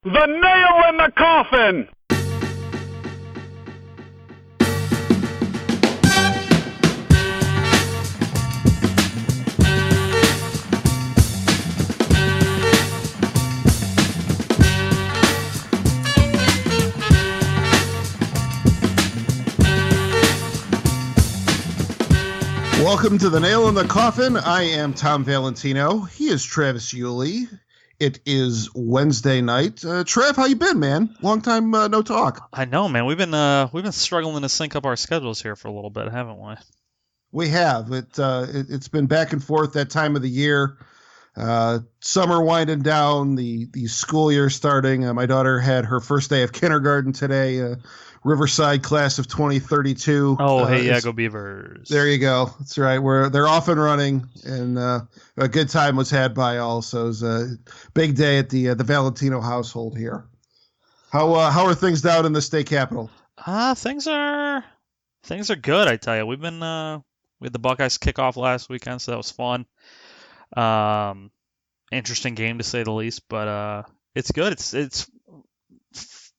The nail in the coffin! Welcome to The Nail in the Coffin. I am Tom Valentino. He is Travis Yulee. It is Wednesday night. Trev, how you been, man? Long time no talk. I know, man. We've been struggling to sync up our schedules here for a little bit, haven't we? We have. It's been back and forth that time of the year. Summer winding down, the school year starting. My daughter had her first day of kindergarten today. Riverside class of 2032. Oh, hey, yeah, go Beavers. There you go. That's right. They're off and running, and a good time was had by all. So it was a big day at the Valentino household here. How are things down in the state capital? Things are good, I tell you. We had the Buckeyes kickoff last weekend, so that was fun. Interesting game to say the least, but it's good. It's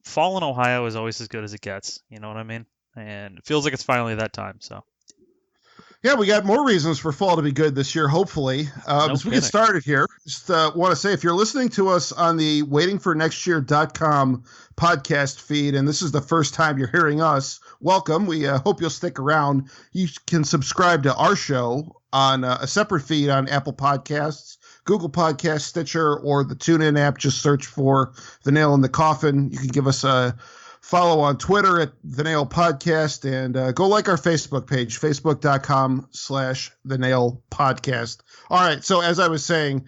fall in Ohio is always as good as it gets. You know what I mean? And it feels like it's finally that time. So. Yeah, we got more reasons for fall to be good this year, hopefully. As we get started here, just want to say, if you're listening to us on the waitingfornextyear.com podcast feed, and this is the first time you're hearing us, welcome. We hope you'll stick around. You can subscribe to our show on a separate feed on Apple Podcasts, Google Podcasts, Stitcher, or the TuneIn app. Just search for The Nail in the Coffin. You can give us a follow on Twitter at The Nail Podcast, and go like our Facebook page, facebook.com/The Nail Podcast. All right, so as I was saying,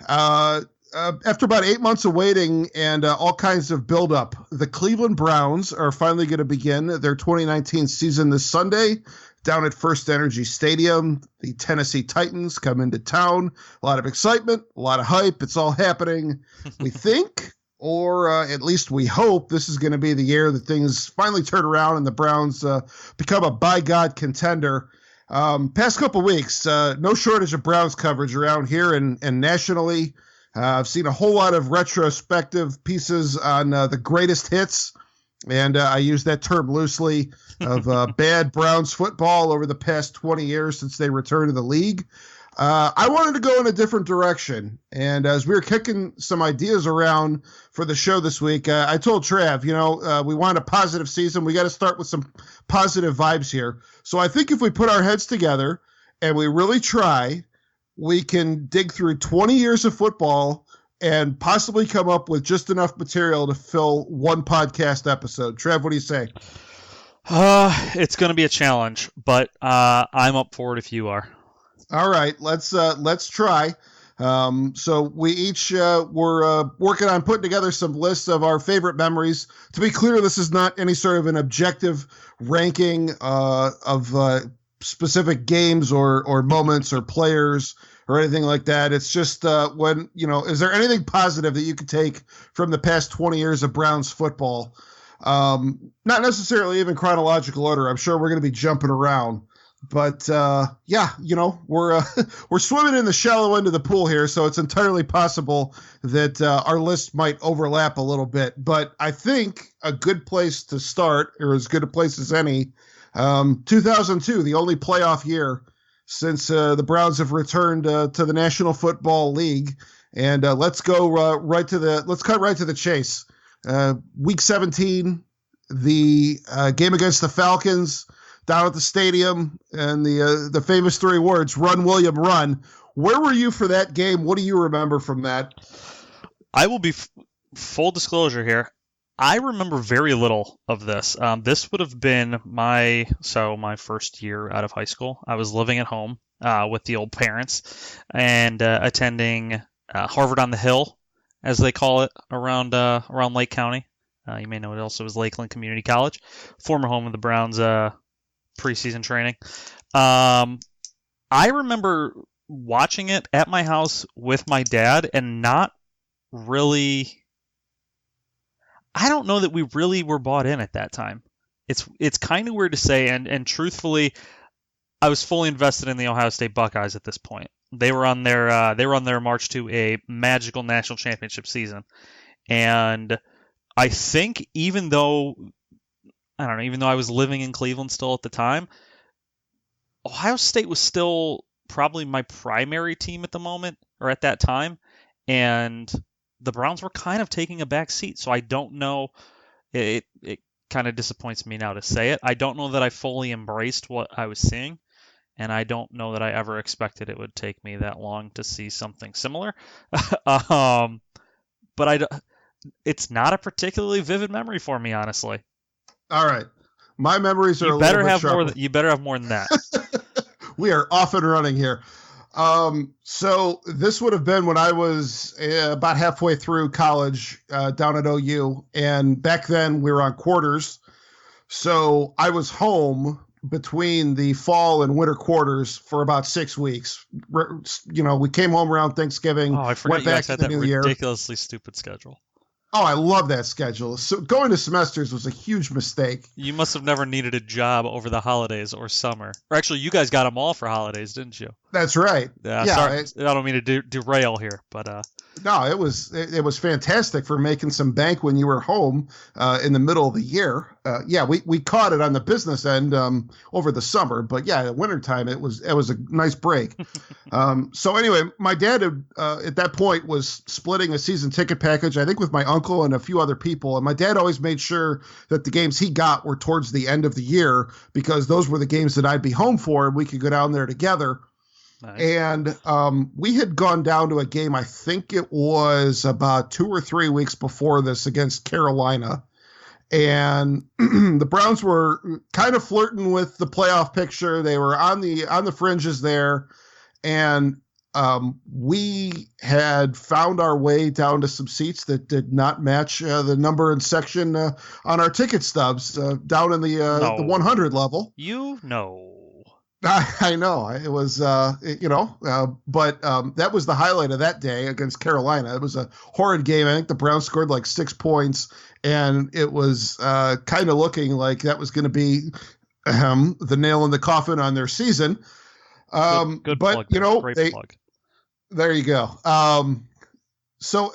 after about 8 months of waiting and all kinds of buildup, the Cleveland Browns are finally going to begin their 2019 season this Sunday down at First Energy Stadium. The Tennessee Titans come into town. A lot of excitement, a lot of hype. It's all happening. We think, or at least we hope, this is going to be the year that things finally turn around and the Browns become a by God contender. Past couple weeks, no shortage of Browns coverage around here and nationally. I've seen a whole lot of retrospective pieces on the greatest hits, and I use that term loosely, of bad Browns football over the past 20 years since they returned to the league. I wanted to go in a different direction, and as we were kicking some ideas around for the show this week, I told Trav, we want a positive season. We got to start with some positive vibes here. So I think if we put our heads together and we really try, we can dig through 20 years of football and possibly come up with just enough material to fill one podcast episode. Trev, what do you say? It's going to be a challenge, but I'm up for it if you are. All right, let's try. So we each were working on putting together some lists of our favorite memories. To be clear, this is not any sort of an objective ranking of specific games or moments or players or anything like that. It's just is there anything positive that you could take from the past 20 years of Browns football? Not necessarily even chronological order. I'm sure we're going to be jumping around. But we're swimming in the shallow end of the pool here, so it's entirely possible that our list might overlap a little bit. But I think a good place to start, or as good a place as any, 2002, the only playoff year since the Browns have returned to the National Football League, and let's cut right to the chase. Week 17, the game against the Falcons down at the stadium, and the famous three words, "Run, William, run." Where were you for that game? What do you remember from that? I will be full disclosure here. I remember very little of this. This would have been my first year out of high school. I was living at home with the old parents and attending Harvard on the Hill, as they call it, around Lake County. You may know it also as Lakeland Community College, former home of the Browns preseason training. I remember watching it at my house with my dad and not really... I don't know that we really were bought in at that time. It's kind of weird to say, and truthfully, I was fully invested in the Ohio State Buckeyes at this point. They were on their march to a magical national championship season, And I think even though I was living in Cleveland still at the time, Ohio State was still probably my primary team at the moment, or at that time, and the Browns were kind of taking a back seat. So I don't know. It kind of disappoints me now to say it. I don't know that I fully embraced what I was seeing, and I don't know that I ever expected it would take me that long to see something similar. But it's not a particularly vivid memory for me, honestly. All right. My memories are a little bit sharper. You better have more than that. We are off and running here. So this would have been when I was about halfway through college down at OU. And back then we were on quarters. So I was home between the fall and winter quarters for about 6 weeks. We came home around Thanksgiving. Oh, I forgot went you back guys to had the that new year. ridiculously stupid schedule. Oh, I love that schedule. So going to semesters was a huge mistake. You must have never needed a job over the holidays or summer. Or actually, you guys got them all for holidays, didn't you? That's right. Yeah. Sorry, I don't mean to derail here, but no, it was fantastic for making some bank when you were home in the middle of the year. We caught it on the business end over the summer, but yeah, the wintertime it was a nice break. So anyway, my dad at that point was splitting a season ticket package, I think with my uncle and a few other people, and my dad always made sure that the games he got were towards the end of the year because those were the games that I'd be home for and we could go down there together. Nice. And we had gone down to a game, I think it was about 2 or 3 weeks before this against Carolina. And the Browns were kind of flirting with the playoff picture. They were on the fringes there. And we had found our way down to some seats that did not match the number and section on our ticket stubs down in the 100 level. I know it was, but that was the highlight of that day against Carolina. It was a horrid game. I think the Browns scored like 6 points, and it was kind of looking like that was going to be the nail in the coffin on their season. Good but plug, great plug. There you go. So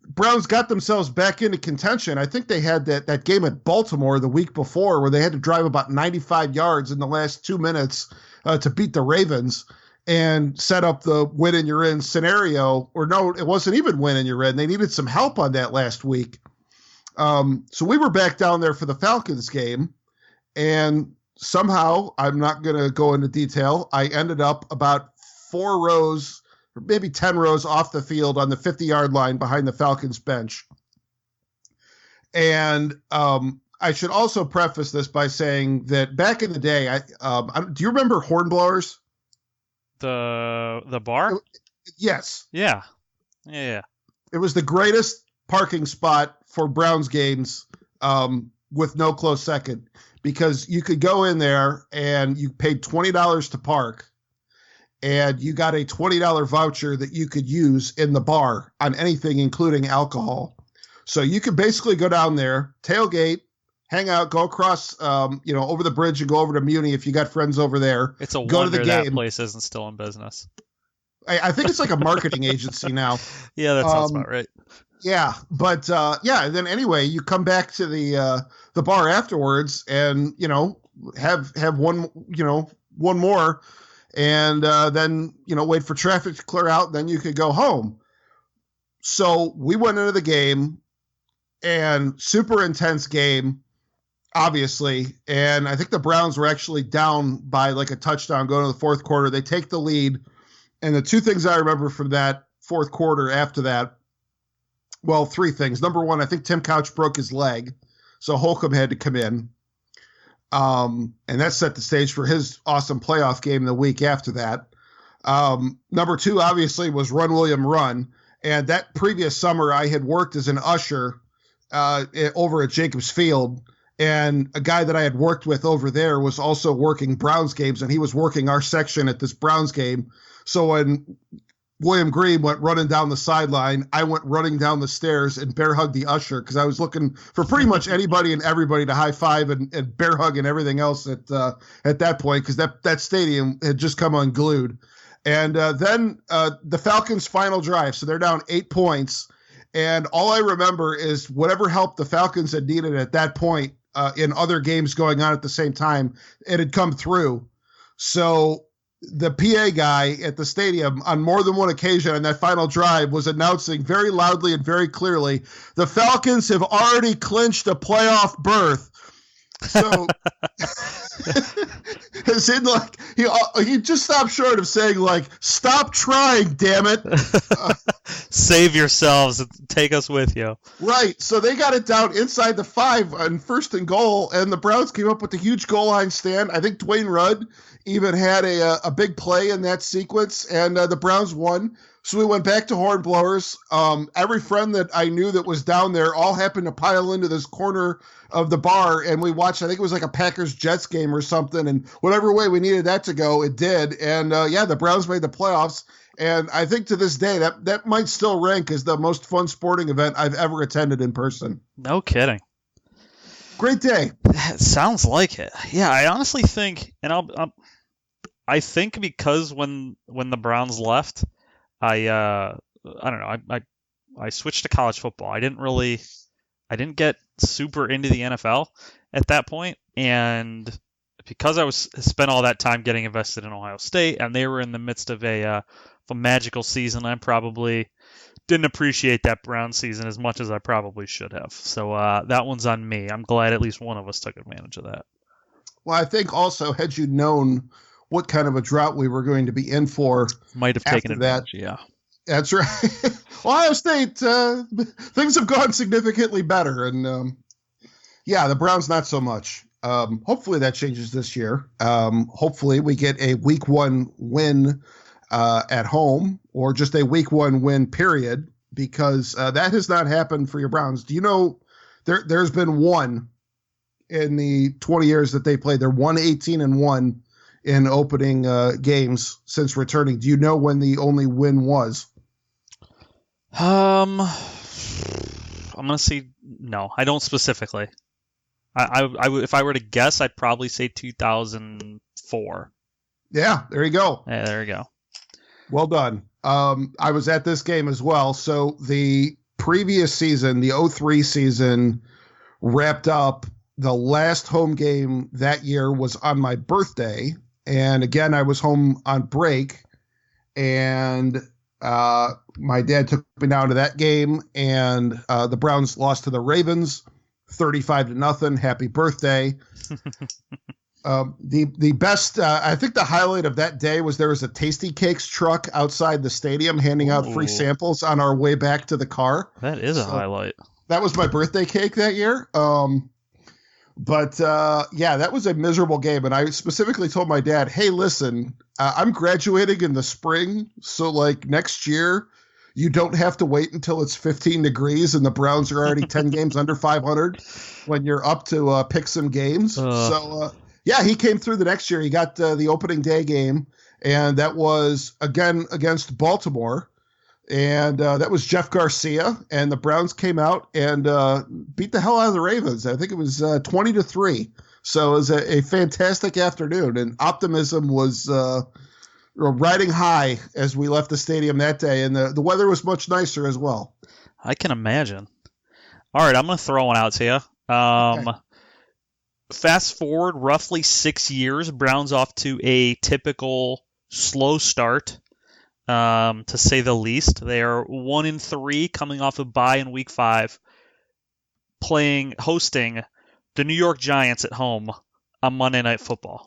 Browns got themselves back into contention. I think they had that game at Baltimore the week before where they had to drive about 95 yards in the last 2 minutes to beat the Ravens and set up the win and you're in scenario. Or no, it wasn't even win and you're in. They needed some help on that last week. So we were back down there for the Falcons game, and somehow, I'm not going to go into detail, I ended up about 4 rows or maybe 10 rows off the field on the 50-yard line behind the Falcons bench. And I should also preface this by saying that back in the day, do you remember Hornblowers? The bar? Yes. Yeah. It was the greatest parking spot for Browns games with no close second, because you could go in there and you paid $20 to park, and you got a $20 voucher that you could use in the bar on anything, including alcohol. So you could basically go down there, tailgate, hang out, go across, over the bridge and go over to Muni if you got friends over there. It's a go wonder to the game. That place isn't still in business. I think it's like a marketing agency now. Yeah, that sounds about right. Yeah, but and then anyway, you come back to the bar afterwards, and have one more, and then wait for traffic to clear out, and then you could go home. So we went into the game, and super intense game, obviously, and I think the Browns were actually down by like a touchdown going to the fourth quarter. They take the lead, and the 2 things I remember from that fourth quarter after that. Well, 3 things. Number 1, I think Tim Couch broke his leg, so Holcomb had to come in. And that set the stage for his awesome playoff game the week after that. Number 2, obviously, was Run, William, Run. And that previous summer, I had worked as an usher over at Jacobs Field. And a guy that I had worked with over there was also working Browns games, and he was working our section at this Browns game. So when William Green went running down the sideline, I went running down the stairs and bear hugged the usher, because I was looking for pretty much anybody and everybody to high five and bear hug and everything else at that point, because that stadium had just come unglued. And then the Falcons' final drive, so they're down 8 points, And all I remember is whatever help the Falcons had needed at that point in other games going on at the same time, it had come through. So the PA guy at the stadium on more than one occasion on that final drive was announcing very loudly and very clearly, the Falcons have already clinched a playoff berth. So as in, like, he just stopped short of saying, like, stop trying, damn it. Save yourselves and take us with you. Right. So they got it down inside the 5 on 1st and goal, and the Browns came up with a huge goal line stand. I think Dwayne Rudd even had a big play in that sequence, and the Browns won. So we went back to hornblowers. Every friend that I knew that was down there all happened to pile into this corner of the bar, and we watched, I think it was like a Packers-Jets game or something, and whatever way we needed that to go, it did. And, the Browns made the playoffs, and I think to this day that might still rank as the most fun sporting event I've ever attended in person. No kidding. Great day. It sounds like it. Yeah, I honestly think, and I think because when the Browns left, I don't know. I switched to college football. I didn't get super into the NFL at that point, and because I was spent all that time getting invested in Ohio State, and they were in the midst of a magical season, I probably didn't appreciate that Brown season as much as I probably should have. So that one's on me. I'm glad at least one of us took advantage of that. Well, I think also, had you known what kind of a drought we were going to be in for, might have taken advantage. Yeah, that's right. Ohio State, things have gone significantly better, and the Browns not so much. Hopefully that changes this year. Hopefully we get a week 1 win at home, or just a week 1 win period, because that has not happened for your Browns. Do you know there's been one in the 20 years that they played? They're 1-18-1 in opening games since returning. Do you know when the only win was? I'm gonna say no. I don't specifically. I if I were to guess, I'd probably say 2004. Yeah, there you go. Yeah, there you go. Well done. I was at this game as well. So the previous season, the 03 season, wrapped up. The last home game that year was on my birthday. And again, I was home on break, and my dad took me down to that game, and the Browns lost to the Ravens 35-0. Happy birthday. The best, I think the highlight of that day was there was a Tasty Cakes truck outside the stadium handing out free samples on our way back to the car. That is a highlight. That was my birthday cake that year. But that was a miserable game. And I specifically told my dad, hey, listen, I'm graduating in the spring. So like next year, you don't have to wait until it's 15 degrees and the Browns are already 10 games under 500 when you're up to pick some games. He came through the next year. He got the opening day game, and that was again against Baltimore. And that was Jeff Garcia, and the Browns came out and beat the hell out of the Ravens. I think it was 20-3. So it was a fantastic afternoon, and optimism was riding high as we left the stadium that day, and the weather was much nicer as well. I can imagine. All right, I'm going to throw one out to you. Okay. Fast forward roughly 6 years, Browns off to a typical slow start. To say the least. They are 1-3 coming off a bye in week 5, hosting the New York Giants at home on Monday Night Football.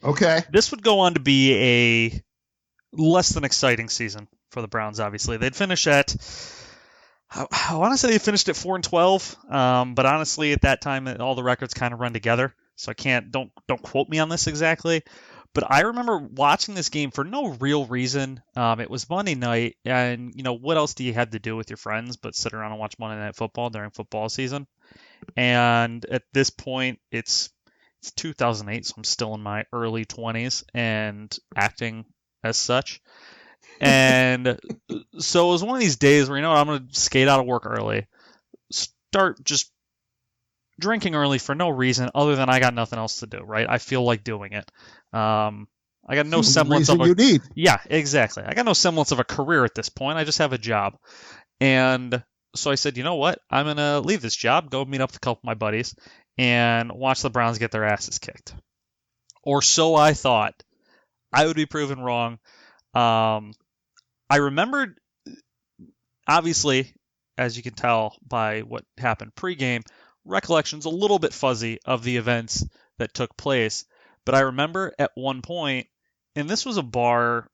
Okay. This would go on to be a less than exciting season for the Browns, obviously. They'd finish at, I want to say they finished at 4-12, but honestly at that time all the records kind of run together, so don't quote me on this exactly. But I remember watching this game for no real reason. It was Monday night, and what else do you have to do with your friends but sit around and watch Monday Night Football during football season? And at this point, it's 2008, so I'm still in my early 20s and acting as such. And so it was one of these days where I'm going to skate out of work early, start just drinking early for no reason other than I got nothing else to do, right? I feel like doing it. I got no semblance of you need. Yeah, exactly. I got no semblance of a career at this point. I just have a job. And So I said, you know what? I'm going to leave this job, go meet up with a couple of my buddies, and watch the Browns get their asses kicked. Or so I thought. I would be proven wrong. I remembered, obviously, as you can tell by what happened pregame, recollection's a little bit fuzzy of the events that took place. But I remember at one point, and this was a bar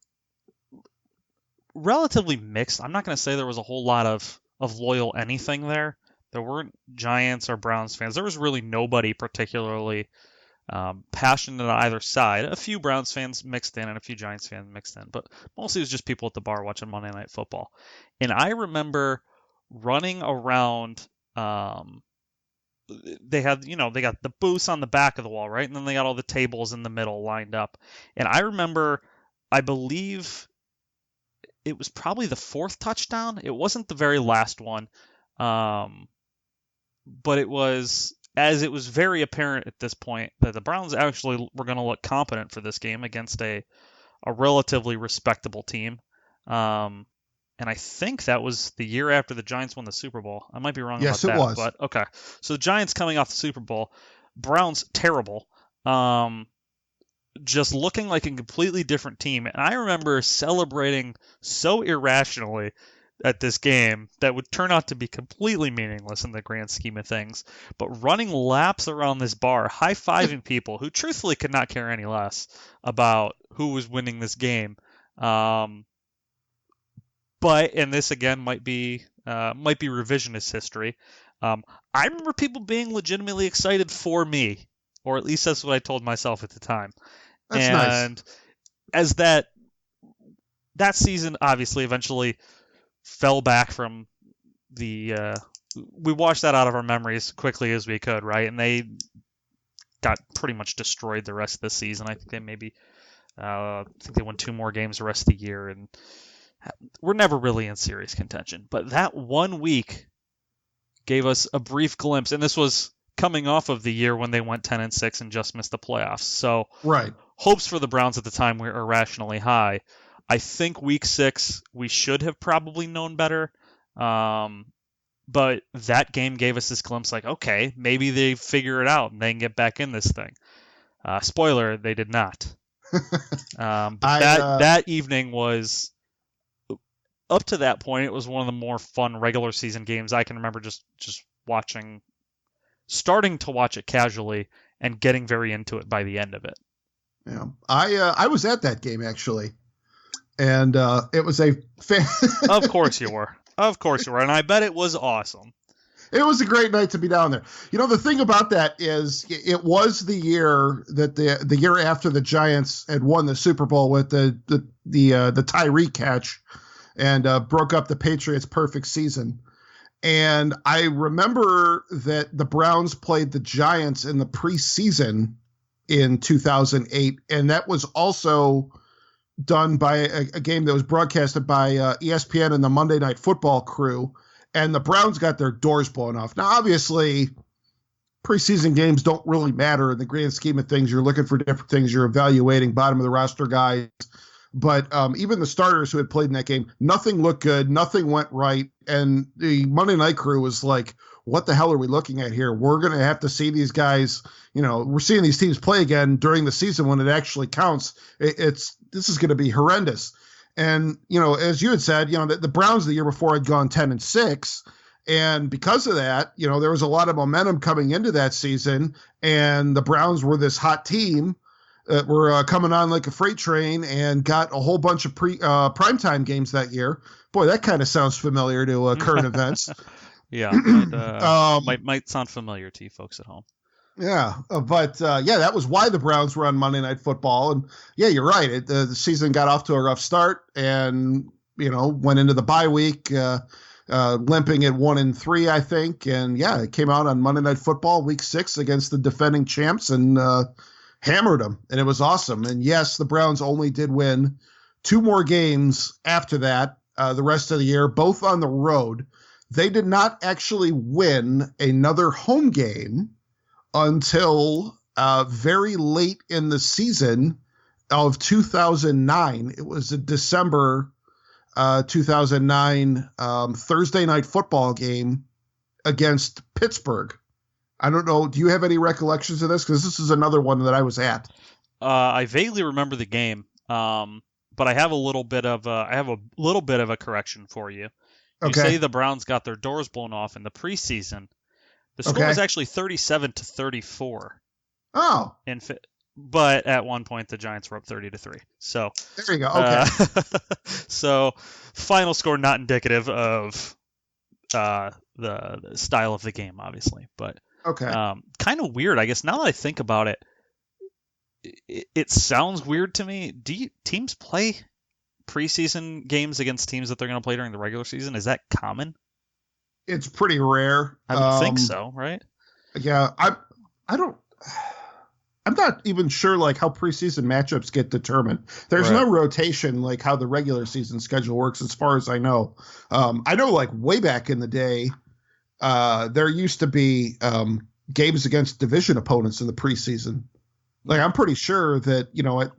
relatively mixed. I'm not going to say there was a whole lot of loyal anything there. There weren't Giants or Browns fans. There was really nobody particularly passionate on either side. A few Browns fans mixed in and a few Giants fans mixed in, but mostly it was just people at the bar watching Monday Night Football. And I remember running around. They had, they got the booths on the back of the wall, right? And then they got all the tables in the middle lined up. And I remember, I believe it was probably the fourth touchdown. It wasn't the very last one. But it was, as it was very apparent at this point, that the Browns actually were going to look competent for this game against a relatively respectable team. And I think that was the year after the Giants won the Super Bowl. I might be wrong about that. Yes, it was. But okay. So the Giants coming off the Super Bowl, Browns terrible. Just looking like a completely different team. And I remember celebrating so irrationally at this game that would turn out to be completely meaningless in the grand scheme of things. But running laps around this bar, high-fiving people who truthfully could not care any less about who was winning this game. But, and this again might be revisionist history. I remember people being legitimately excited for me, or at least that's what I told myself at the time. That's and nice. As that season obviously eventually fell back from the, we washed that out of our memories quickly as we could, right? And they got pretty much destroyed the rest of the season. I think they they won 2 more games the rest of the year, and we're never really in serious contention. But that 1 week gave us a brief glimpse, and this was coming off of the year when they went 10-6 and just missed the playoffs. So right. Hopes for the Browns at the time were irrationally high. I think week 6 we should have probably known better. But that game gave us this glimpse like, okay, maybe they figure it out and they can get back in this thing. Spoiler, they did not. That evening was, up to that point, it was one of the more fun regular season games I can remember just watching, starting to watch it casually and getting very into it by the end of it. Yeah, I was at that game actually, and it was a Of course you were. Of course you were, and I bet it was awesome. It was a great night to be down there. You know, the thing about that is it was the year that the year after the Giants had won the Super Bowl with the Tyreek catch and broke up the Patriots' perfect season. And I remember that the Browns played the Giants in the preseason in 2008, and that was also done by a game that was broadcasted by ESPN and the Monday Night Football crew, and the Browns got their doors blown off. Now, obviously, preseason games don't really matter in the grand scheme of things. You're looking for different things. You're evaluating bottom of the roster guys. But even the starters who had played in that game, nothing looked good. Nothing went right. And the Monday Night crew was like, what the hell are we looking at here? We're going to have to see these guys, we're seeing these teams play again during the season when it actually counts. This is going to be horrendous. And, as you had said, the Browns the year before had gone 10-6. And because of that, there was a lot of momentum coming into that season. And the Browns were this hot team that were coming on like a freight train and got a whole bunch of primetime games that year. Boy, that kind of sounds familiar to current events. Yeah, might sound familiar to you folks at home. Yeah, but that was why the Browns were on Monday Night Football. And yeah, you're right. The season got off to a rough start, and went into the bye week limping at 1-3, I think. And yeah, it came out on Monday Night Football, week 6 against the defending champs, and hammered them, and it was awesome. And yes, the Browns only did win 2 more games after that, the rest of the year, both on the road. They did not actually win another home game until very late in the season of 2009. It was a December 2009 Thursday night football game against Pittsburgh. I don't know. Do you have any recollections of this? Because this is another one that I was at. I vaguely remember the game, but I have a little bit of a correction for you. You say the Browns got their doors blown off in the preseason. The score was actually 37-34. Oh. But at one point the Giants were up 30-3. So there you go. Okay. So final score not indicative of the style of the game, obviously, but kind of weird, I guess. Now that I think about it, it sounds weird to me. Do teams play preseason games against teams that they're going to play during the regular season? Is that common? It's pretty rare. I would think so, right? Yeah, I'm not even sure like how preseason matchups get determined. There's no rotation like how the regular season schedule works, as far as I know. I know like way back in the day, there used to be games against division opponents in the preseason. Like I'm pretty sure that at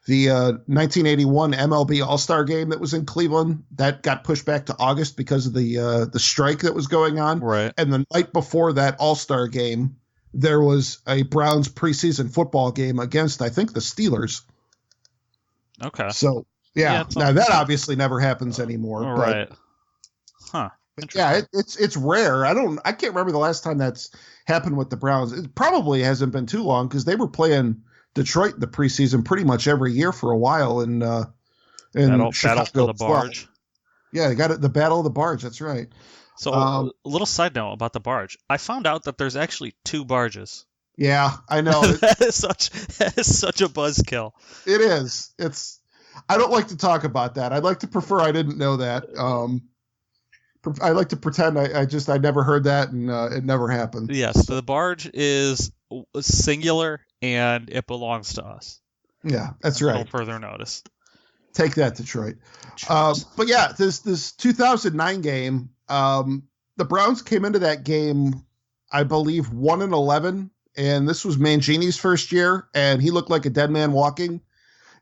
the 1981 MLB All-Star game that was in Cleveland, that got pushed back to August because of the strike that was going on. Right. And the night before that All-Star game, there was a Browns preseason football game against, I think, the Steelers. Okay. So, yeah now that obviously never happens anymore. All right. Huh. Yeah, it's rare. I can't remember the last time that's happened with the Browns. It probably hasn't been too long because they were playing Detroit in the preseason pretty much every year for a while in Battle for the Barge. Yeah, they got it. The Battle of the Barge. That's right. So a little side note about the barge. I found out that there's actually 2 barges. Yeah, I know. that is such a buzzkill. It is. I don't like to talk about that. I'd like to prefer I didn't know that. I like to pretend I never heard that and it never happened. Yes, the barge is singular and it belongs to us. Yeah, that's right. No further notice. Take that, Detroit. But yeah, this 2009 game, the Browns came into that game, I believe, 1-11, and this was Mangini's first year, and he looked like a dead man walking.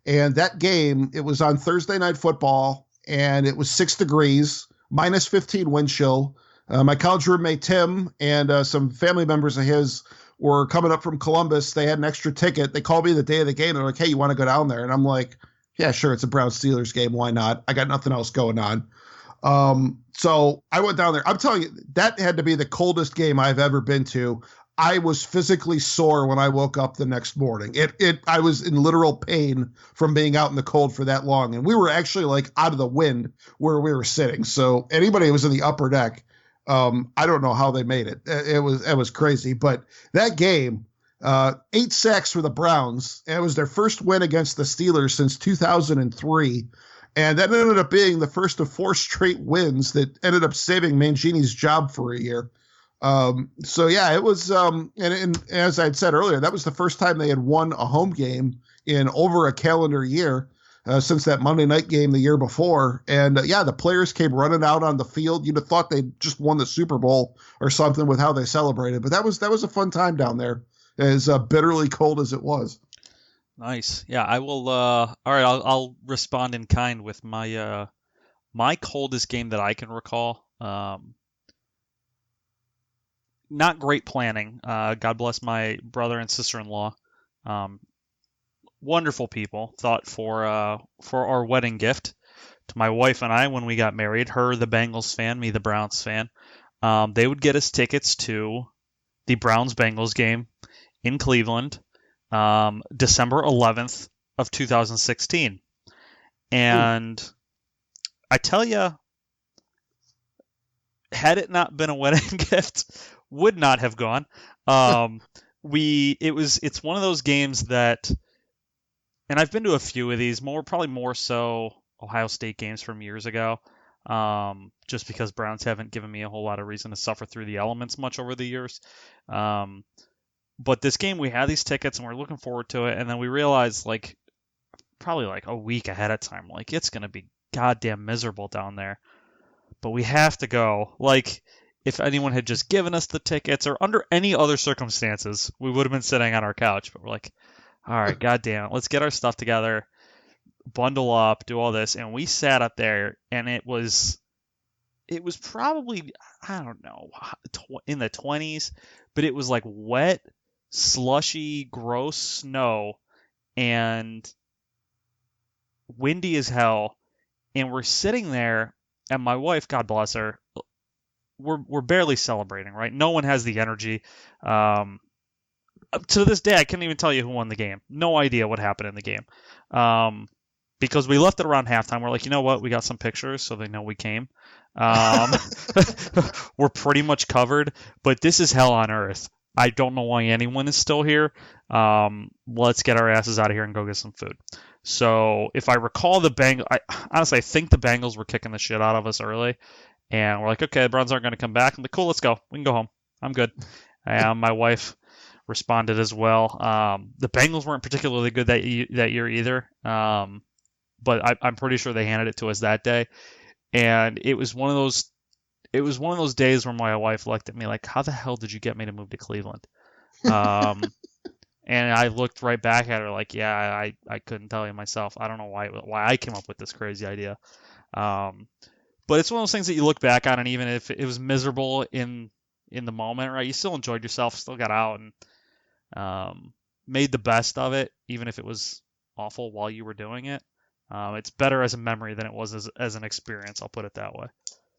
And that game, it was on Thursday Night Football, and it was 6 degrees, minus 15 wind chill. My college roommate Tim and some family members of his were coming up from Columbus. They had an extra ticket. They called me the day of the game. They're like, "Hey, you want to go down there?" And I'm like, "Yeah, sure. It's a Browns-Steelers game. Why not? I got nothing else going on." So I went down there. I'm telling you, that had to be the coldest game I've ever been to. I was physically sore when I woke up the next morning. I was in literal pain from being out in the cold for that long. And we were actually like out of the wind where we were sitting. So anybody who was in the upper deck, I don't know how they made it. It was crazy. But that game, 8 sacks for the Browns. And it was their first win against the Steelers since 2003. And that ended up being the first of 4 straight wins that ended up saving Mangini's job for a year. So yeah, it was, and as I'd said earlier, that was the first time they had won a home game in over a calendar year, since that Monday night game the year before. And yeah, the players came running out on the field. You'd have thought they just won the Super Bowl or something with how they celebrated, but that was a fun time down there, as bitterly cold as it was. Nice. Yeah, I will. All right, I'll respond in kind with my my coldest game that I can recall. Not great planning. God bless my brother and sister-in-law. Wonderful people. Thought for our wedding gift to my wife and I when we got married. Her the Bengals fan, me the Browns fan. They would get us tickets to the Browns-Bengals game in Cleveland, December 11th of 2016. And I tell you, had it not been a wedding gift, would not have gone. It's one of those games that, and I've been to a few of these, probably more so Ohio State games from years ago, just because Browns haven't given me a whole lot of reason to suffer through the elements much over the years. But this game, we had these tickets and we're looking forward to it, and then we realized, probably a week ahead of time, it's going to be goddamn miserable down there. But we have to go. If anyone had just given us the tickets or under any other circumstances, we would have been sitting on our couch. But we're like, all right, goddamn, let's get our stuff together. bundle up, do all this, and we sat up there, and it was probably, I don't know, in the 20s, but it was like wet, slushy, gross snow and windy as hell. And we're sitting there, and my wife, God bless her, we're barely celebrating, right? No one has the energy. To this day, I can't even tell you who won the game. No idea what happened in the game. Because we left it around halftime. We're like, you know what? We got some pictures, so they know we came. We're pretty much covered, but this is hell on earth. I don't know why anyone is still here. Let's get our asses out of here and go get some food. So if I recall, honestly, I think the Bengals were kicking the shit out of us early, and we're like, okay, the Browns aren't going to come back. I'm like, cool, let's go. We can go home. I'm good. And my wife responded as well. The Bengals weren't particularly good that year either, but I'm pretty sure they handed it to us that day. And it was one of those days where my wife looked at me like, how the hell did you get me to move to Cleveland? And I looked right back at her like, yeah, I couldn't tell you myself. I don't know why I came up with this crazy idea. But it's one of those things that you look back on, and even if it was miserable in the moment, right, you still enjoyed yourself, still got out and made the best of it, even if it was awful while you were doing it. It's better as a memory than it was as an experience. I'll put it that way.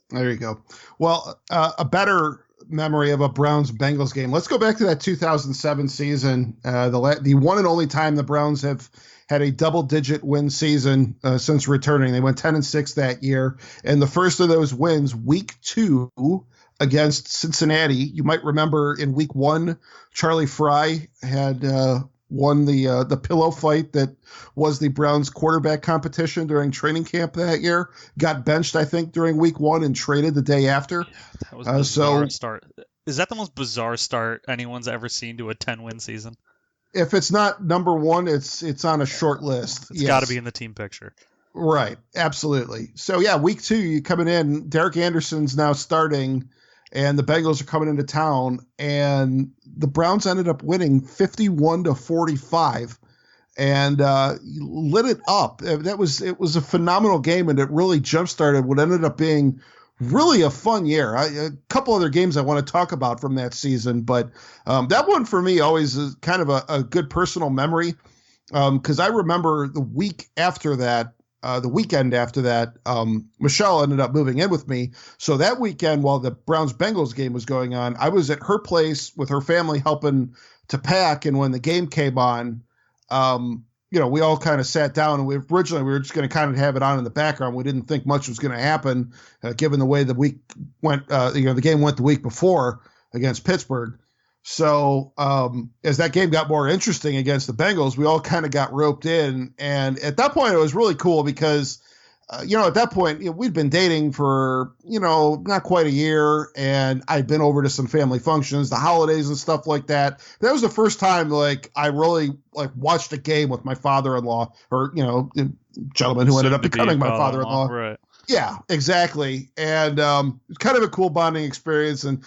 There you go. Well, a better memory of a Browns-Bengals game. Let's go back to that 2007 season, the one and only time the Browns have had a double-digit win season since returning. They went 10-6 that year, and the first of those wins, Week 2 against Cincinnati. You might remember in Week 1, Charlie Fry had won the pillow fight that was the Browns quarterback competition during training camp that year. Got benched, I think, during Week 1 and traded the day after. Yeah, that was a bizarre start. Is that the most bizarre start anyone's ever seen to a 10-win season? If it's not number one, it's on a short list. It's got to be in the team picture. Right, absolutely. So, yeah, Week 2, you coming in, Derek Anderson's now starting, and the Bengals are coming into town, and the Browns ended up winning 51-45 and lit it up. It was a phenomenal game, and it really jump-started what ended up being really a fun year. A couple other games I want to talk about from that season, but that one for me always is kind of a good personal memory because I remember the weekend after that, Michelle ended up moving in with me. So that weekend, while the Browns-Bengals game was going on, I was at her place with her family helping to pack. And when the game came on, we all kind of sat down, and we were just going to kind of have it on in the background. We didn't think much was going to happen, given the way the week went. The game went the week before against Pittsburgh. So as that game got more interesting against the Bengals, we all kind of got roped in. And at that point, it was really cool because, at that point, we'd been dating for, not quite a year. And I'd been over to some family functions, the holidays and stuff like that. That was the first time, I really, watched a game with my father-in-law or, gentleman who ended up becoming my father-in-law. Right. Yeah, exactly. And it's kind of a cool bonding experience. And,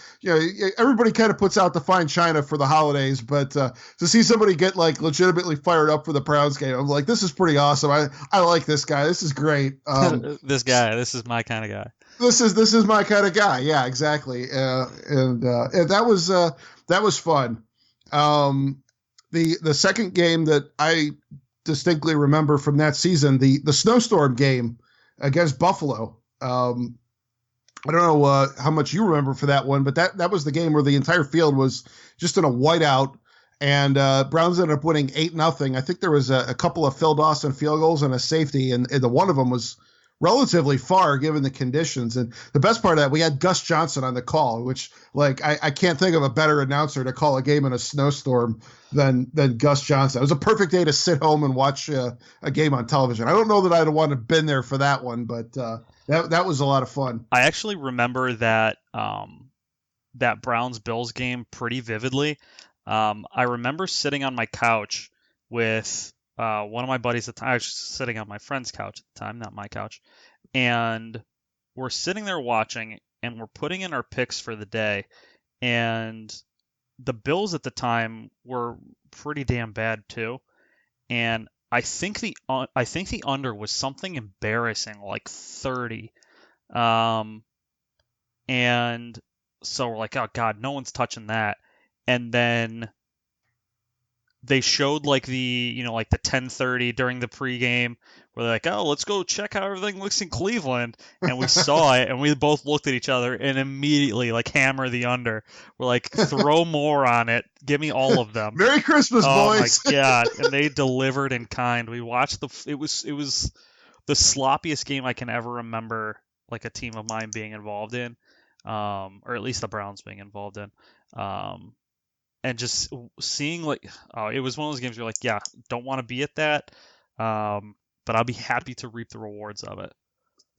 everybody kind of puts out the fine china for the holidays. But to see somebody get legitimately fired up for the Browns game, I'm like, this is pretty awesome. I like this guy. This is great. This is my kind of guy. This is my kind of guy. Yeah, exactly. And that was fun. The second game that I distinctly remember from that season, the snowstorm game against Buffalo. I don't know how much you remember for that one, but that was the game where the entire field was just in a whiteout, and Browns ended up winning 8-0. I think there was a couple of Phil Dawson field goals and a safety, and the one of them was relatively far given the conditions. And the best part of that, we had Gus Johnson on the call, which I can't think of a better announcer to call a game in a snowstorm than Gus Johnson. It was a perfect day to sit home and watch a game on television. I don't know that I'd want to have been there for that one, but that was a lot of fun. I actually remember that that Browns-Bills game pretty vividly. I remember sitting on my couch with one of my buddies at the time. I was sitting on my friend's couch at the time, not my couch. And we're sitting there watching, and we're putting in our picks for the day. And the Bills at the time were pretty damn bad too. And I think the under was something embarrassing, like 30. Um, and so we're like, oh God, no one's touching that. And then they showed like like the 10:30 during the pregame where they're like, oh, let's go check how everything looks in Cleveland. And we saw it and we both looked at each other and immediately like hammer the under. We're like, throw more on it. Give me all of them. Merry Christmas, boys. Oh my God. And they delivered in kind. We watched it was the sloppiest game I can ever remember like a team of mine being involved in. Or at least the Browns being involved in. And just seeing like, oh, it was one of those games where you're like, yeah, don't want to be at that, but I'll be happy to reap the rewards of it.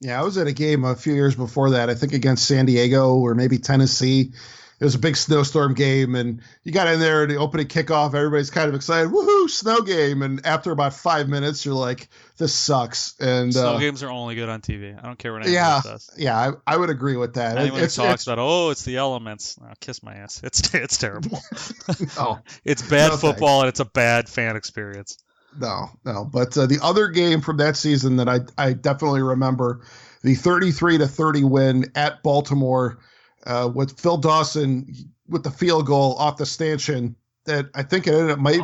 Yeah, I was at a game a few years before that, I think against San Diego or maybe Tennessee. It was a big snowstorm game, and you got in there, the opening kickoff, everybody's kind of excited, woohoo, snow game, and after about 5 minutes, you're like, this sucks. And snow games are only good on TV. I don't care what anyone says. Yeah, I would agree with that. Anyone who talks about, oh, it's the elements, oh, kiss my ass. It's terrible. Oh, it's bad football, and it's a bad fan experience. No. But the other game from that season that I definitely remember, the 33-30 win at Baltimore, with Phil Dawson with the field goal off the stanchion that I think it ended up right.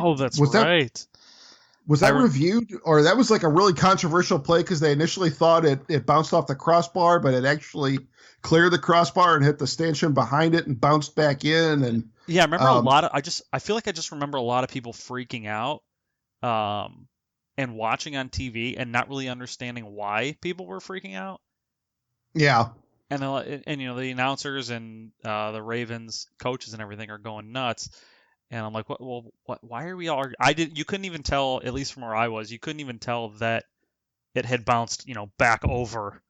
Was that reviewed, or that was like a really controversial play because they initially thought it bounced off the crossbar, but it actually cleared the crossbar and hit the stanchion behind it and bounced back in. And yeah, I remember I feel like I just remember a lot of people freaking out, and watching on TV and not really understanding why people were freaking out. Yeah. And the announcers and the Ravens coaches and everything are going nuts, and I'm like, what? Why are we all? You couldn't even tell, at least from where I was, you couldn't even tell that it had bounced, back over.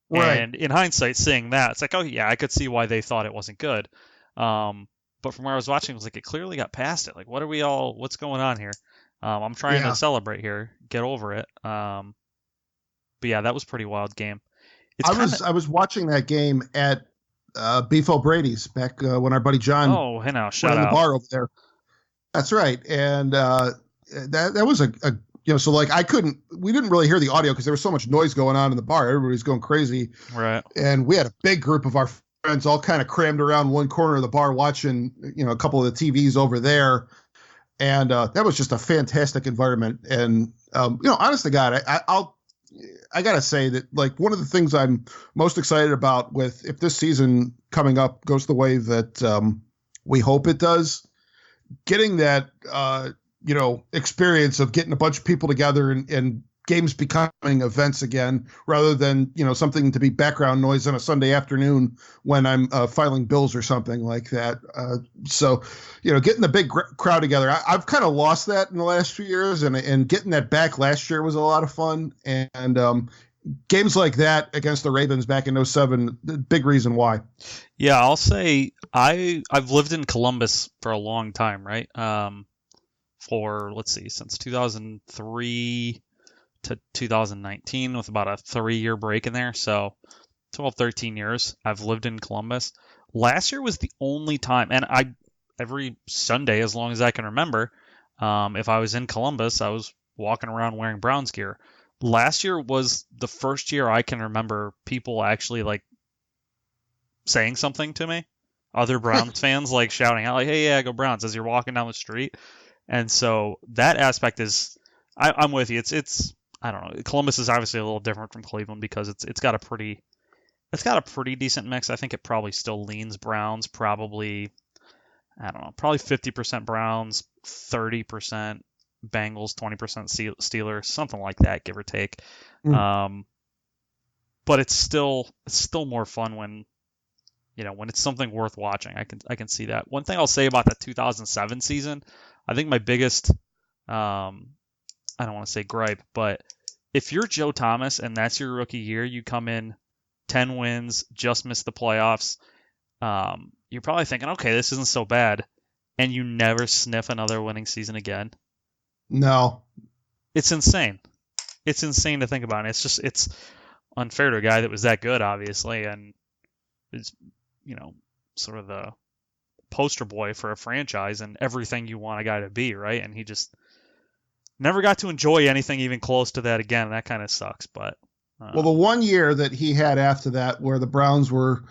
Right. And in hindsight, seeing that, it's like, oh yeah, I could see why they thought it wasn't good. But from where I was watching, it was like it clearly got past it. Like, what's going on here? I'm trying to celebrate here, get over it. But yeah, that was a pretty wild game. I was watching that game at Beef O'Brady's back when our buddy John shout out the bar over there. That's right, and that was so like we didn't really hear the audio because there was so much noise going on in the bar. Everybody was going crazy, right? And we had a big group of our friends all kind of crammed around one corner of the bar watching a couple of the TVs over there, and that was just a fantastic environment. And honest to God, I gotta say that like one of the things I'm most excited about with if this season coming up goes the way that we hope it does, getting that experience of getting a bunch of people together and games becoming events again rather than something to be background noise on a Sunday afternoon when I'm filing bills or something like that. So getting the big crowd together, I've kind of lost that in the last few years, and getting that back last year was a lot of fun. And games like that against the Ravens back in 2007, the big reason why. Yeah, I'll say I've lived in Columbus for a long time, right? For since 2003 to 2019 with about a 3-year break in there. So 12, 13 years I've lived in Columbus. Last year was the only time, and every Sunday, as long as I can remember, if I was in Columbus, I was walking around wearing Browns gear. Last year was the first year I can remember people actually like saying something to me. Other Browns fans like shouting out like, hey, yeah, go Browns as you're walking down the street. And so that aspect is, I'm with you. It's I don't know. Columbus is obviously a little different from Cleveland because it's got a pretty decent mix. I think it probably still leans Browns, probably 50% Browns, 30% Bengals, 20% Steelers, something like that, give or take. But it's still more fun when it's something worth watching. I can see that. One thing I'll say about the 2007 season, I think my biggest I don't want to say gripe, but if you're Joe Thomas and that's your rookie year, you come in 10 wins, just missed the playoffs, you're probably thinking, okay, this isn't so bad, and you never sniff another winning season again. No. It's insane. It's insane to think about. And it's unfair to a guy that was that good, obviously, and is, sort of the poster boy for a franchise and everything you want a guy to be, right? And he just never got to enjoy anything even close to that again. That kind of sucks. But well, the one year that he had after that where the Browns were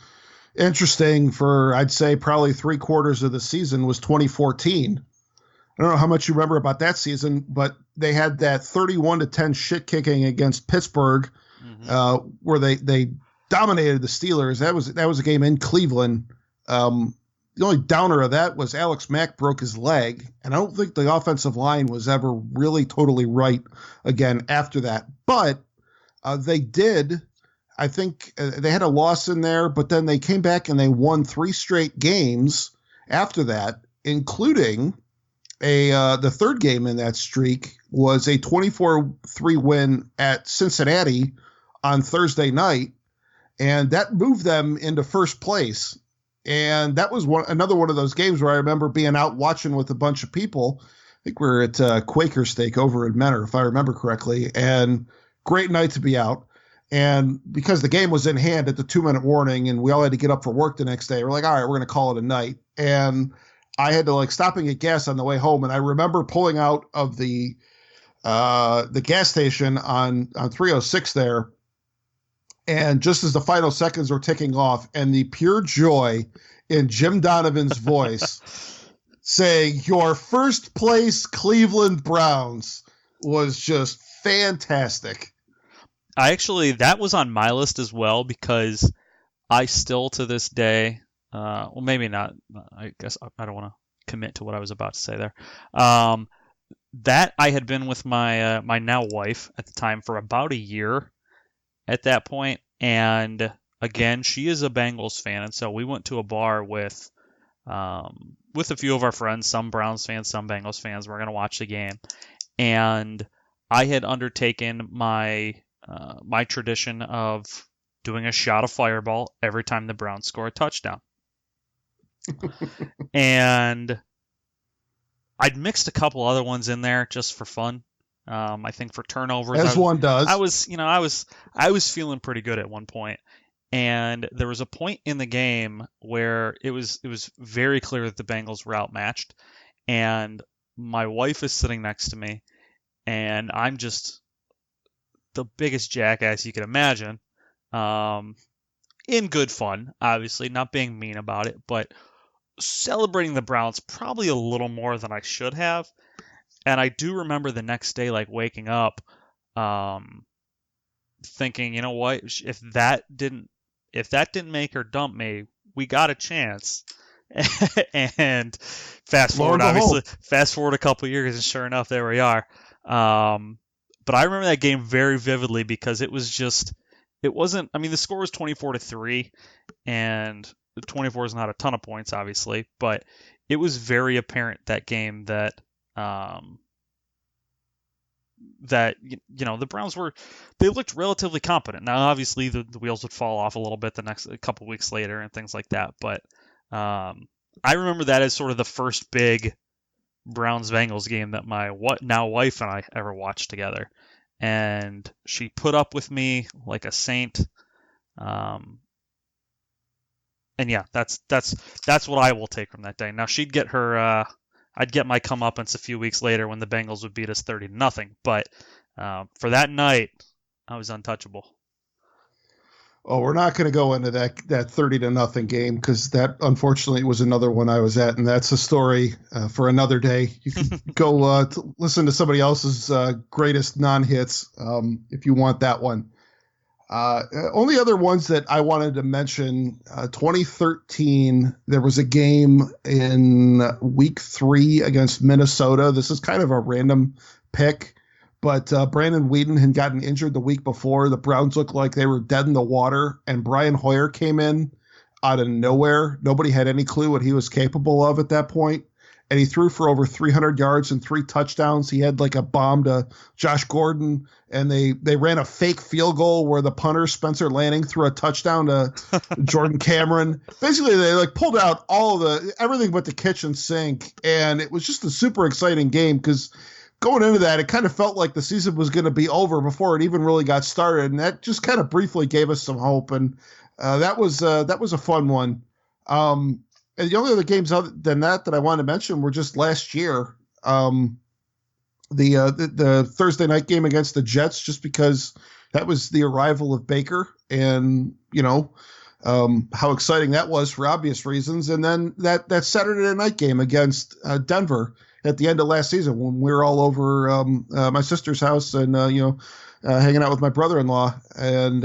interesting for, I'd say, probably 3/4 of the season was 2014. I don't know how much you remember about that season, but they had that 31-10 shit kicking against Pittsburgh, where they dominated the Steelers. That was a game in Cleveland. The only downer of that was Alex Mack broke his leg, and I don't think the offensive line was ever really totally right again after that. But they did. I think they had a loss in there, but then they came back and they won 3 straight games after that, including the third game in that streak was a 24-3 win at Cincinnati on Thursday night, and that moved them into first place. And that was another one of those games where I remember being out watching with a bunch of people. I think we were at Quaker Steak over in Menor, if I remember correctly, and great night to be out. And because the game was in hand at the 2-minute warning and we all had to get up for work the next day, we're like, all right, we're going to call it a night. And I had to stop and get gas on the way home. And I remember pulling out of the gas station on 306 there. And just as the final seconds were ticking off and the pure joy in Jim Donovan's voice saying, "Your first place Cleveland Browns," was just fantastic. That was on my list as well, because I still to this day, well, maybe not. I guess I don't want to commit to what I was about to say there. That I had been with my my now wife at the time for about a year at that point, and again, she is a Bengals fan, and so we went to a bar with a few of our friends, some Browns fans, some Bengals fans. We're gonna watch the game, and I had undertaken my my tradition of doing a shot of Fireball every time the Browns score a touchdown. And I'd mixed a couple other ones in there just for fun. I think for turnovers, as one does. I was feeling pretty good at one point, and there was a point in the game where it was very clear that the Bengals were outmatched, and my wife is sitting next to me, and I'm just the biggest jackass you can imagine, in good fun, obviously, not being mean about it, but celebrating the Browns probably a little more than I should have. And I do remember the next day, waking up, thinking, you know what, if that didn't make her dump me, we got a chance. And fast forward a couple of years, and sure enough, there we are. But I remember that game very vividly because it wasn't, I mean, the score was 24-3, and 24 is not a ton of points, obviously, but it was very apparent that game that the Browns they looked relatively competent. Now, obviously, the wheels would fall off a little bit a couple weeks later and things like that, but I remember that as sort of the first big Browns-Bengals game that my now wife and I ever watched together. And she put up with me like a saint. And yeah, that's what I will take from that day. Now she'd get her, I'd get my comeuppance a few weeks later when the Bengals would beat us 30-0. But for that night, I was untouchable. Oh, we're not going to go into that 30-0 game because that unfortunately was another one I was at, and that's a story for another day. You can go listen to somebody else's greatest non-hits if you want that one. Only other ones that I wanted to mention, 2013, there was a game in week 3 against Minnesota. This is kind of a random pick, but Brandon Whedon had gotten injured the week before. The Browns looked like they were dead in the water, and Brian Hoyer came in out of nowhere. Nobody had any clue what he was capable of at that point. And he threw for over 300 yards and 3 touchdowns. He had a bomb to Josh Gordon, and they ran a fake field goal where the punter, Spencer Lanning, threw a touchdown to Jordan Cameron. Basically, they pulled out everything but the kitchen sink, and it was just a super exciting game because going into that, it kind of felt like the season was going to be over before it even really got started, and that just kind of briefly gave us some hope, and that was a fun one. And the only other games other than that I wanted to mention were just last year. the Thursday night game against the Jets, just because that was the arrival of Baker, and how exciting that was for obvious reasons. And then that Saturday night game against Denver at the end of last season, when we were all over my sister's house and hanging out with my brother-in-law, and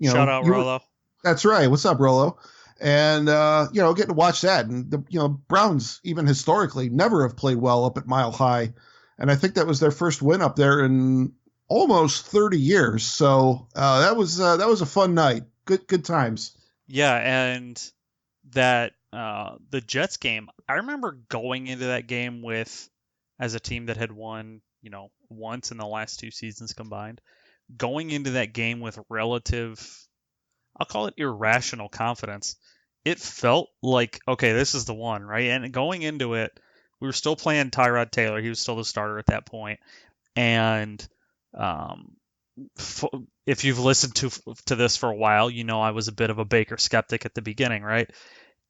shout out Rolo. That's right. What's up, Rolo? And getting to watch that, and the Browns, even historically, never have played well up at Mile High, and I think that was their first win up there in almost 30 years. So that was a fun night. Good times. Yeah, and that the Jets game, I remember going into that game as a team that had won, once in the last 2 seasons combined, going into that game with relative, I'll call it irrational confidence. It felt like, okay, this is the one, right? And going into it, we were still playing Tyrod Taylor. He was still the starter at that point. And if you've listened to this for a while, I was a bit of a Baker skeptic at the beginning, right?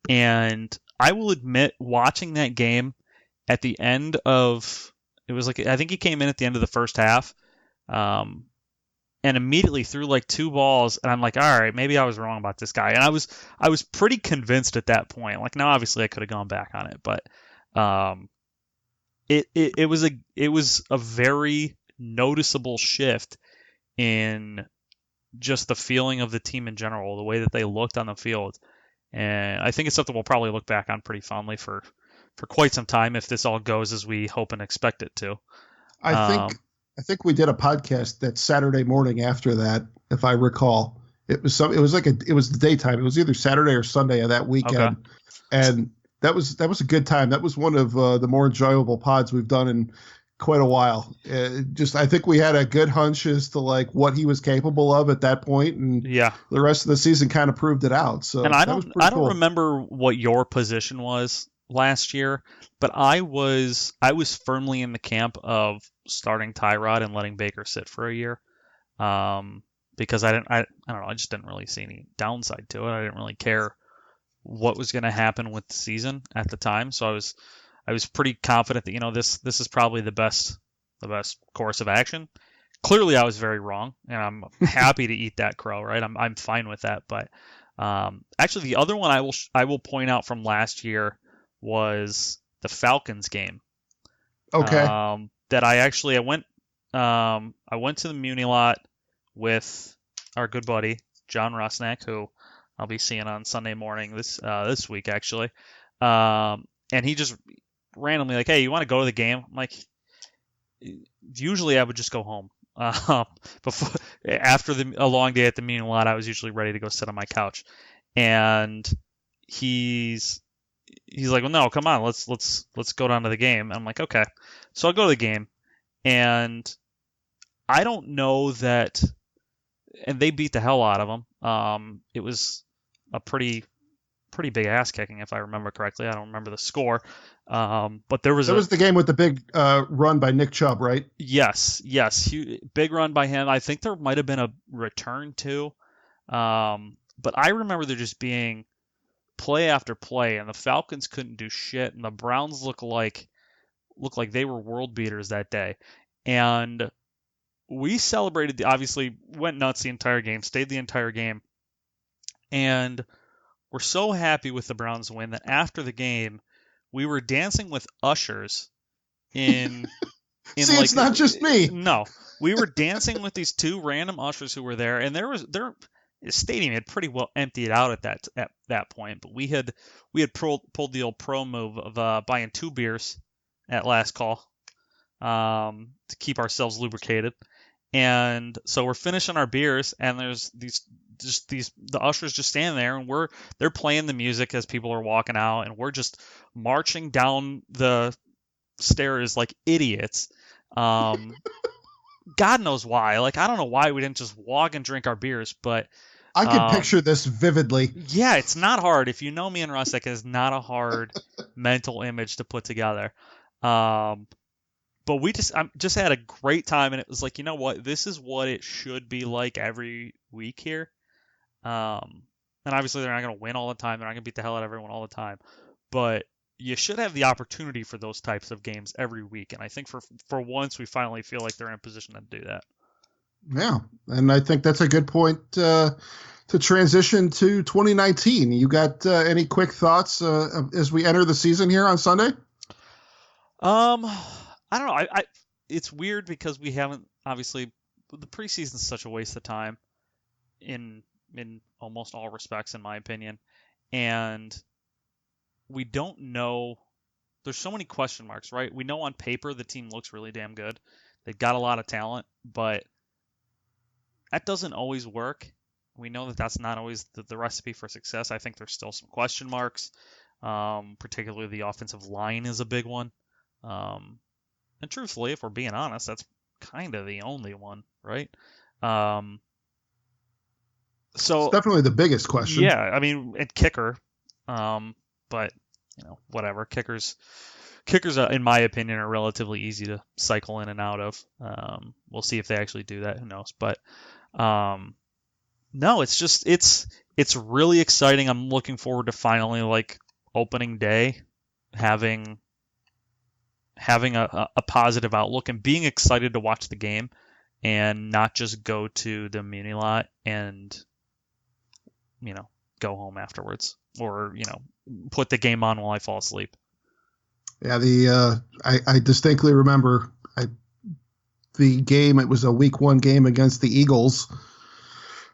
And I will admit, watching that game at the end of, it was like, I think he came in at the end of the first half, and immediately threw like 2 balls, and I'm like, all right, maybe I was wrong about this guy. And I was pretty convinced at that point. Like, now obviously I could have gone back on it, but it was a very noticeable shift in just the feeling of the team in general, the way that they looked on the field. And I think it's something we'll probably look back on pretty fondly for quite some time if this all goes as we hope and expect it to. I think we did a podcast that Saturday morning after that, if I recall. It was the daytime. It was either Saturday or Sunday of that weekend. Okay. And that was a good time. That was one of the more enjoyable pods we've done in quite a while. I think we had a good hunch as to like what he was capable of at that point, and the rest of the season kind of proved it out. So, and I don't remember what your position was last year, but I was firmly in the camp of starting Tyrod and letting Baker sit for a year, because I don't know, I just didn't really see any downside to it. I didn't really care what was going to happen with the season at the time, so I was pretty confident that this is probably the best course of action. Clearly, I was very wrong, and I'm happy to eat that crow. Right, I'm fine with that. But actually, the other one I will point out from last year was the Falcons game. Okay. That I went to the Muni lot with our good buddy John Rusnak, who I'll be seeing on Sunday morning this week actually. And he just randomly like, hey, you want to go to the game? I'm like, usually I would just go home. After a long day at the Muni lot, I was usually ready to go sit on my couch, and he's like, well, no, come on, let's go down to the game. And I'm like, okay. So I'll go to the game, and I don't know that, and they beat the hell out of them. It was a pretty big ass kicking, if I remember correctly. I don't remember the score, but there was the game with the big run by Nick Chubb, right? Yes, big run by him. I think there might have been a return too, but I remember there just being play after play, and the Falcons couldn't do shit, and the Browns looked like they were world beaters that day. And we celebrated, obviously went nuts the entire game, stayed the entire game, and we're so happy with the Browns win that after the game we were dancing with ushers in See, it's not just me. No, we were dancing with these 2 random ushers who were there, and the stadium had pretty well emptied out at that point, but we had pulled the old pro move of buying 2 beers at last call to keep ourselves lubricated. And so we're finishing our beers, and there's the ushers just standing there, and they're playing the music as people are walking out, and we're just marching down the stairs like idiots. God knows why. Like, I don't know why we didn't just walk and drink our beers, but I can picture this vividly. Yeah, it's not hard. If you know me and Russ, it's not a hard mental image to put together. But we just had a great time, and it was like, you know what? This is what it should be like every week here. And obviously they're not going to win all the time. They're not going to beat the hell out of everyone all the time. But you should have the opportunity for those types of games every week. And I think for once, we finally feel like they're in a position to do that. Yeah, and I think that's a good point to transition to 2019. You got any quick thoughts as we enter the season here on Sunday? I don't know. I it's weird because we haven't, obviously, the preseason is such a waste of time in almost all respects, in my opinion. And we don't know. There's so many question marks, right? We know on paper the team looks really damn good. They've got a lot of talent, but that doesn't always work. We know that that's not always the recipe for success. I think there's still some question marks. Particularly the offensive line is a big one. And truthfully, if we're being honest, that's kind of the only one, right? So it's definitely the biggest question. Yeah, I mean, and kicker. But whatever. Kickers, in my opinion, are relatively easy to cycle in and out of. We'll see if they actually do that. Who knows? But no, it's just it's really exciting. I'm looking forward to finally, like, opening day, having a positive outlook and being excited to watch the game and not just go to the muni lot and go home afterwards, or put the game on while I fall asleep. Yeah, I distinctly remember the game. It was a week 1 game against the Eagles,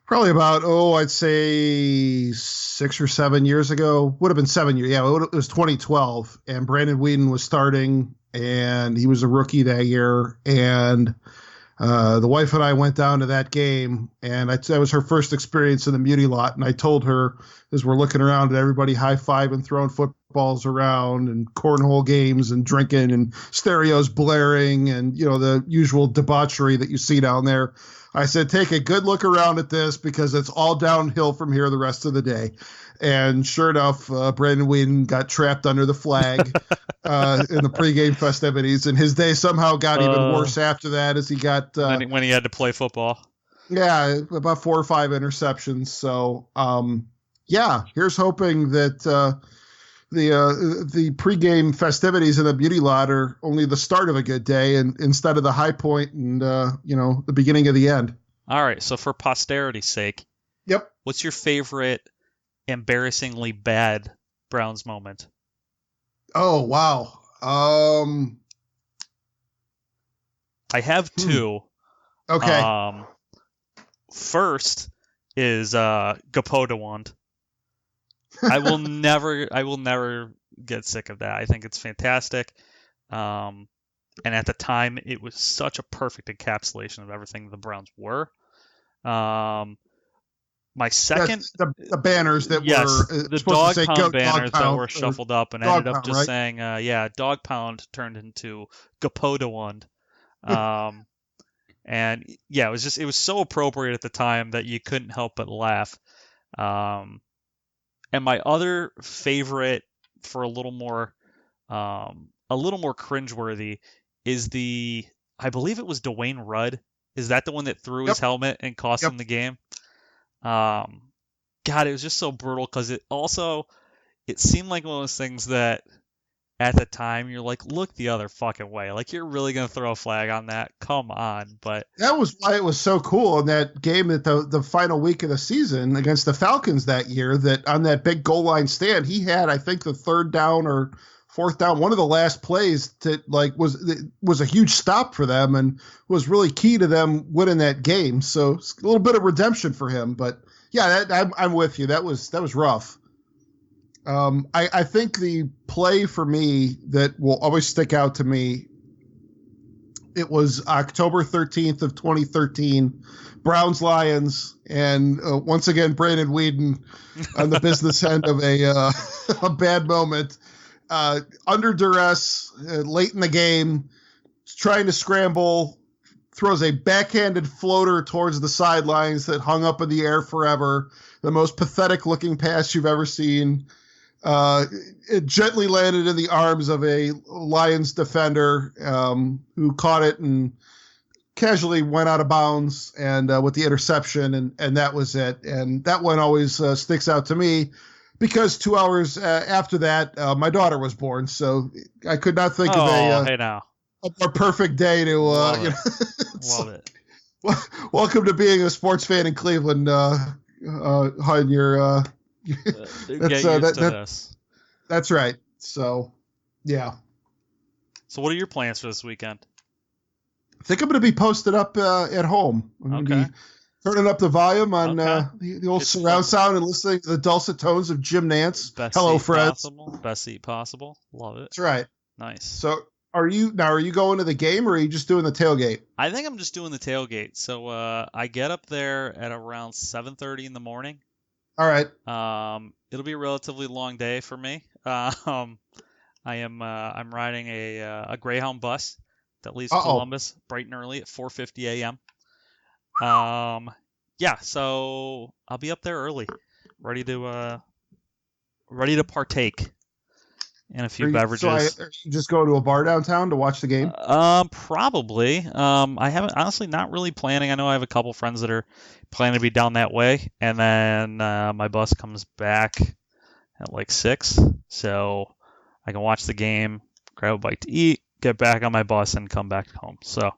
probably about, I'd say 6 or 7 years ago. Would have been 7 years. Yeah, it was 2012, and Brandon Weeden was starting, and he was a rookie that year. And the wife and I went down to that game, and that was her first experience in the Muni lot. And I told her, as we're looking around at everybody high-fiving, throwing footballs around, and cornhole games, and drinking, and stereos blaring, and the usual debauchery that you see down there, I said, take a good look around at this, because it's all downhill from here the rest of the day. And sure enough, Brandon Weeden got trapped under the flag in the pregame festivities, and his day somehow got even worse after that, as he got when he had to play football. Yeah, about 4 or 5 interceptions. So, here's hoping that the pregame festivities in the beauty lot are only the start of a good day, and instead of the high point and the beginning of the end. All right. So for posterity's sake, yep. What's your favorite embarrassingly bad Browns moment? Oh, wow. I have 2. Okay. First is Gapodawand. I will never get sick of that. I think it's fantastic. And at the time, it was such a perfect encapsulation of everything the Browns were. My second, the banners that were the dog pound banners that were shuffled up and ended up just saying, dog pound turned into Gapodawand. And yeah, it was so appropriate at the time that you couldn't help but laugh. And my other favorite, for a little more cringeworthy, is I believe it was Dwayne Rudd. Is that the one that threw his helmet and cost him the game? God, it was just so brutal, because it seemed like one of those things that at the time you're like, look the other fucking way. Like, you're really going to throw a flag on that? Come on. But that was why it was so cool in that game at the final week of the season against the Falcons that year, that on that big goal line stand, he had, I think, the 3rd down or 4th down, one of the last plays that was a huge stop for them and was really key to them winning that game. So it's a little bit of redemption for him. But yeah, I'm with you. That was rough. I think the play for me that will always stick out to me, it was October 13th of 2013, Browns-Lions, and once again, Brandon Weeden on the business end of a bad moment. Under duress, late in the game, trying to scramble, throws a backhanded floater towards the sidelines that hung up in the air forever. The most pathetic-looking pass you've ever seen. It gently landed in the arms of a Lions defender who caught it and casually went out of bounds and with the interception, and that was it. And that one always sticks out to me because 2 hours after that, my daughter was born, so I could not think of hey now. a more perfect day to. Love you it. know, Love it. Welcome to being a sports fan in Cleveland, Hun. You're Get used to this. That's right. So, yeah. So, what are your plans for this weekend? I think I'm going to be posted up at home. I'm going to be turning up the volume on the old surround sound and listening to the dulcet tones of Jim Nance. Hello, friends. Best seat possible. Love it. That's right. Nice. So, are you going to the game, or are you just doing the tailgate? I think I'm just doing the tailgate. So, I get up there at around 7:30 in the morning. All right. It'll be a relatively long day for me. I'm riding a Greyhound bus that leaves Columbus bright and early at 4:50 a.m. So I'll be up there early, ready to partake in a few beverages. So you just go to a bar downtown to watch the game? Probably. I haven't honestly not really planning. I know I have a couple friends that are planning to be down that way, and then my bus comes back at like 6, so I can watch the game, grab a bite to eat, get back on my bus, and come back home. So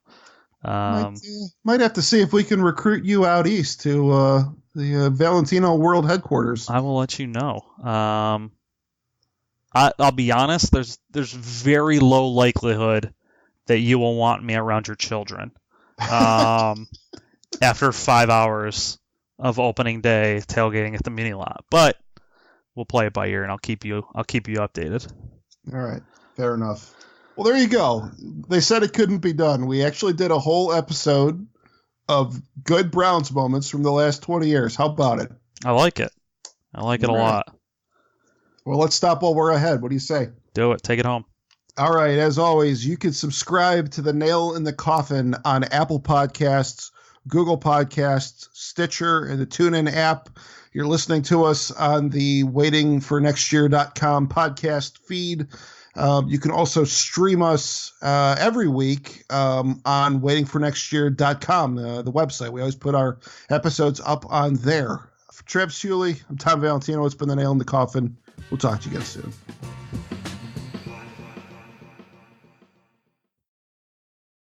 might have to see if we can recruit you out east to the Valentino World Headquarters. I will let you know. I'll be honest. There's very low likelihood that you will want me around your children after 5 hours of opening day tailgating at the mini lot. But we'll play it by ear, and I'll keep you updated. All right, fair enough. Well, there you go. They said it couldn't be done. We actually did a whole episode of good Browns moments from the last 20 years. How about it? I like it. I like it a lot. Well, let's stop while we're ahead. What do you say? Do it. Take it home. All right. As always, you can subscribe to The Nail in the Coffin on Apple Podcasts, Google Podcasts, Stitcher, and the TuneIn app. You're listening to us on the waitingfornextyear.com podcast feed. You can also stream us every week on waitingfornextyear.com, the website. We always put our episodes up on there. For Travis Hewley, I'm Tom Valentino. It's been The Nail in the Coffin. We'll talk to you again soon.